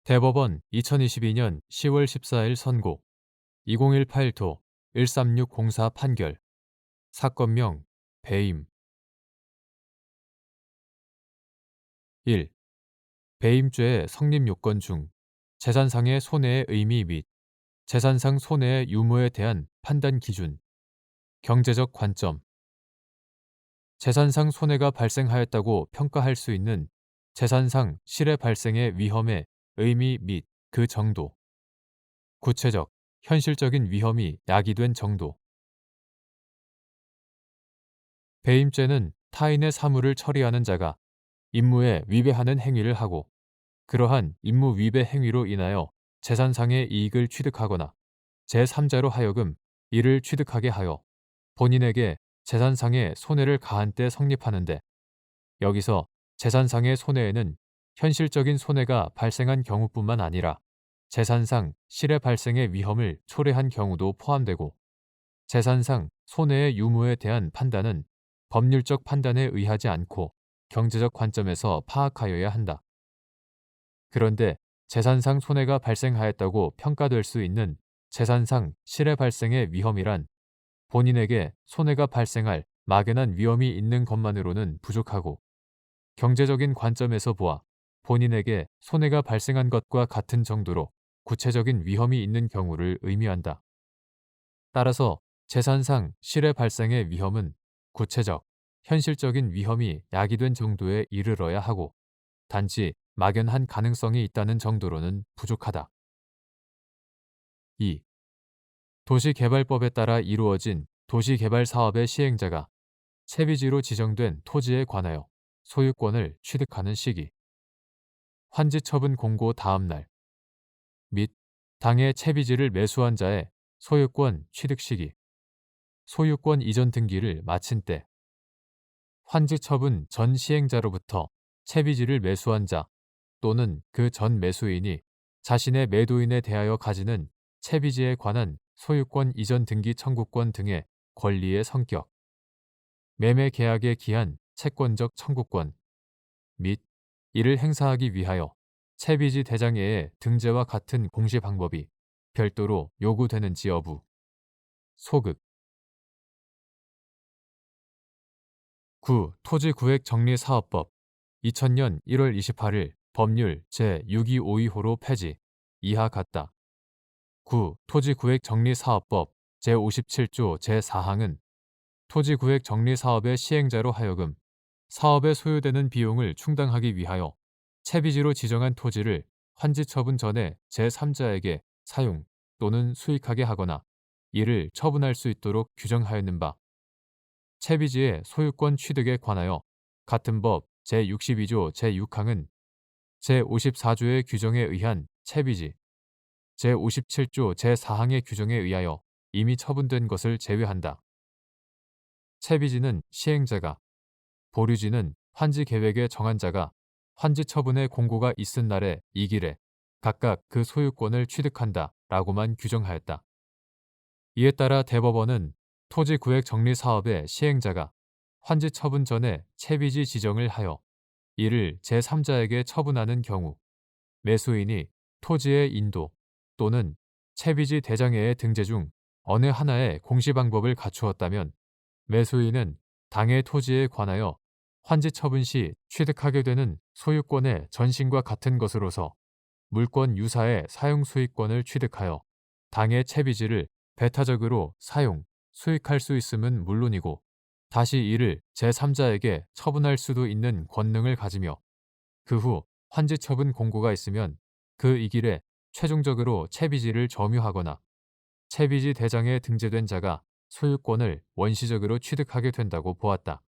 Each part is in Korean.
대법원 2022년 10월 14일 선고 2018도 13604 판결 사건명 배임 1. 배임죄의 성립 요건 중 재산상의 손해의 의미 및 재산상 손해의 유무에 대한 판단 기준 경제적 관점 재산상 손해가 발생하였다고 평가할 수 있는 재산상 실해 발생의 위험의 의미 및 그 정도 구체적, 현실적인 위험이 야기된 정도 배임죄는 타인의 사물을 처리하는 자가 임무에 위배하는 행위를 하고 그러한 임무 위배 행위로 인하여 재산상의 이익을 취득하거나 제3자로 하여금 이를 취득하게 하여 본인에게 재산상의 손해를 가한 때 성립하는데 여기서 재산상의 손해에는 현실적인 손해가 발생한 경우뿐만 아니라 재산상 실해 발생의 위험을 초래한 경우도 포함되고 재산상 손해의 유무에 대한 판단은 법률적 판단에 의하지 않고 경제적 관점에서 파악하여야 한다. 그런데 재산상 손해가 발생하였다고 평가될 수 있는 재산상 실해 발생의 위험이란 본인에게 손해가 발생할 막연한 위험이 있는 것만으로는 부족하고 경제적인 관점에서 보아 본인에게 손해가 발생한 것과 같은 정도로 구체적인 위험이 있는 경우를 의미한다. 따라서 재산상 실해 발생의 위험은 구체적, 현실적인 위험이 야기된 정도에 이르러야 하고 단지 막연한 가능성이 있다는 정도로는 부족하다. 2. 도시개발법에 따라 이루어진 도시개발 사업의 시행자가 채비지로 지정된 토지에 관하여 소유권을 취득하는 시기, 환지처분 공고 다음 날, 및 당해 채비지를 매수한 자의 소유권 취득 시기, 소유권 이전 등기를 마친 때, 환지처분 전 시행자로부터 채비지를 매수한 자 또는 그 전 매수인이 자신의 매도인에 대하여 가지는 채비지에 관한 소유권 이전 등기 청구권 등의 권리의 성격, 매매 계약의 기한 채권적 청구권 및 이를 행사하기 위하여 채비지 대장에의 등재와 같은 공시 방법이 별도로 요구되는지 여부, 소급 9. 토지구획정리사업법 2000년 1월 28일 법률 제6252호로 폐지, 이하 같다. 9. 토지구획정리사업법 제57조 제4항은 토지구획정리사업의 시행자로 하여금 사업에 소요되는 비용을 충당하기 위하여 채비지로 지정한 토지를 환지처분 전에 제3자에게 사용 또는 수익하게 하거나 이를 처분할 수 있도록 규정하였는 바 채비지의 소유권 취득에 관하여 같은 법 제62조 제6항은 제54조의 규정에 의한 채비지, 제57조 제4항의 규정에 의하여 이미 처분된 것을 제외한다. 채비지는 시행자가, 보류지는 환지 계획의 정한 자가 환지 처분의 공고가 있은 날에 이길에 각각 그 소유권을 취득한다 라고만 규정하였다. 이에 따라 대법원은 토지구획 정리사업의 시행자가 환지 처분 전에 채비지 지정을 하여 이를 제3자에게 처분하는 경우 매수인이 토지의 인도 또는 채비지 대장에의 등재 중 어느 하나의 공시 방법을 갖추었다면 매수인은 당해 토지에 관하여 환지 처분 시 취득하게 되는 소유권의 전신과 같은 것으로서 물권 유사의 사용 수익권을 취득하여 당해 채비지를 배타적으로 사용, 수익할 수 있음은 물론이고 다시 이를 제3자에게 처분할 수도 있는 권능을 가지며 그 후 환지 처분 공고가 있으면 그 이길에 최종적으로 채비지를 점유하거나 채비지 대장에 등재된 자가 소유권을 원시적으로 취득하게 된다고 보았다.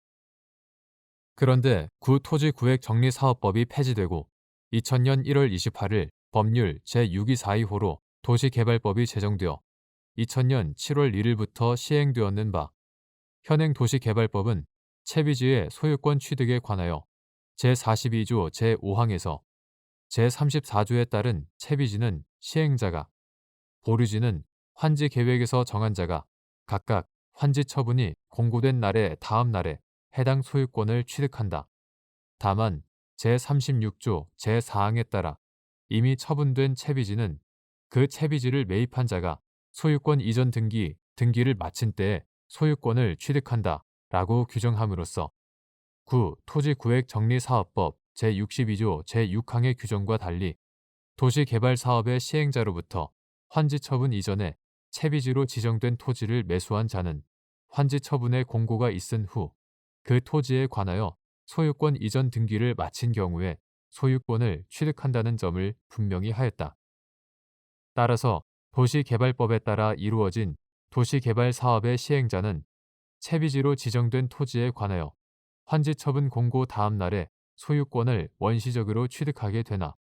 그런데 구토지구획정리사업법이 폐지되고 2000년 1월 28일 법률 제6242호로 도시개발법이 제정되어 2000년 7월 1일부터 시행되었는 바 현행 도시개발법은 채비지의 소유권 취득에 관하여 제42조 제5항에서 제34조에 따른 채비지는 시행자가, 보류지는 환지 계획에서 정한 자가 각각 환지 처분이 공고된 날의 다음 날에 해당 소유권을 취득한다. 다만 제36조 제4항에 따라 이미 처분된 채비지는 그 채비지를 매입한 자가 소유권 이전 등기를 마친 때에 소유권을 취득한다 라고 규정함으로써 토지구획정리사업법 제62조 제6항의 규정과 달리 도시개발사업의 시행자로부터 환지처분 이전에 채비지로 지정된 토지를 매수한 자는 환지처분의 공고가 있은 후 그 토지에 관하여 소유권 이전 등기를 마친 경우에 소유권을 취득한다는 점을 분명히 하였다. 따라서 도시개발법에 따라 이루어진 도시개발 사업의 시행자는 채비지로 지정된 토지에 관하여 환지처분 공고 다음 날에 소유권을 원시적으로 취득하게 되나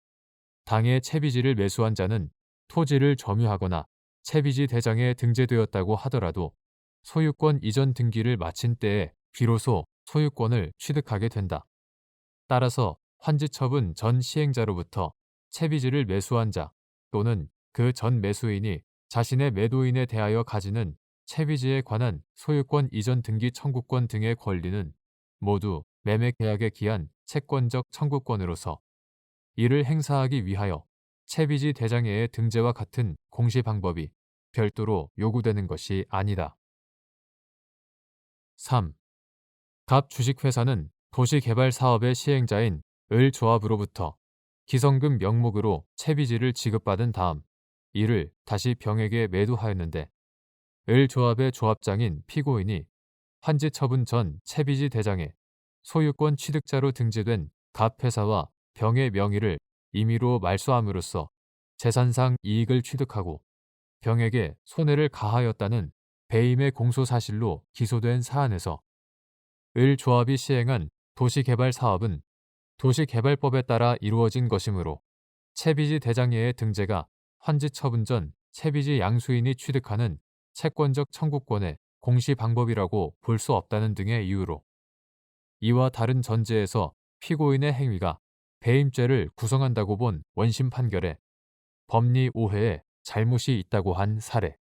당해 채비지를 매수한 자는 토지를 점유하거나 채비지 대장에 등재되었다고 하더라도 소유권 이전 등기를 마친 때에 비로소 소유권을 취득하게 된다. 따라서 환지처분 전 시행자로부터 채비지를 매수한 자 또는 그 전 매수인이 자신의 매도인에 대하여 가지는 채비지에 관한 소유권 이전 등기 청구권 등의 권리는 모두 매매 계약에 기한 채권적 청구권으로서 이를 행사하기 위하여 채비지 대장에의 등재와 같은 공시 방법이 별도로 요구되는 것이 아니다. 3. 갑 주식회사는 도시개발 사업의 시행자인 을조합으로부터 기성금 명목으로 채비지를 지급받은 다음 이를 다시 병에게 매도하였는데 을조합의 조합장인 피고인이 환지처분 전 채비지 대장에 소유권 취득자로 등재된 갑회사와 병의 명의를 임의로 말소함으로써 재산상 이익을 취득하고 병에게 손해를 가하였다는 배임의 공소사실로 기소된 사안에서 을조합이 시행한 도시개발 사업은 도시개발법에 따라 이루어진 것이므로 채비지 대장에의 등재가 환지처분 전 채비지 양수인이 취득하는 채권적 청구권의 공시 방법이라고 볼 수 없다는 등의 이유로 이와 다른 전제에서 피고인의 행위가 배임죄를 구성한다고 본 원심 판결에 법리 오해에 잘못이 있다고 한 사례.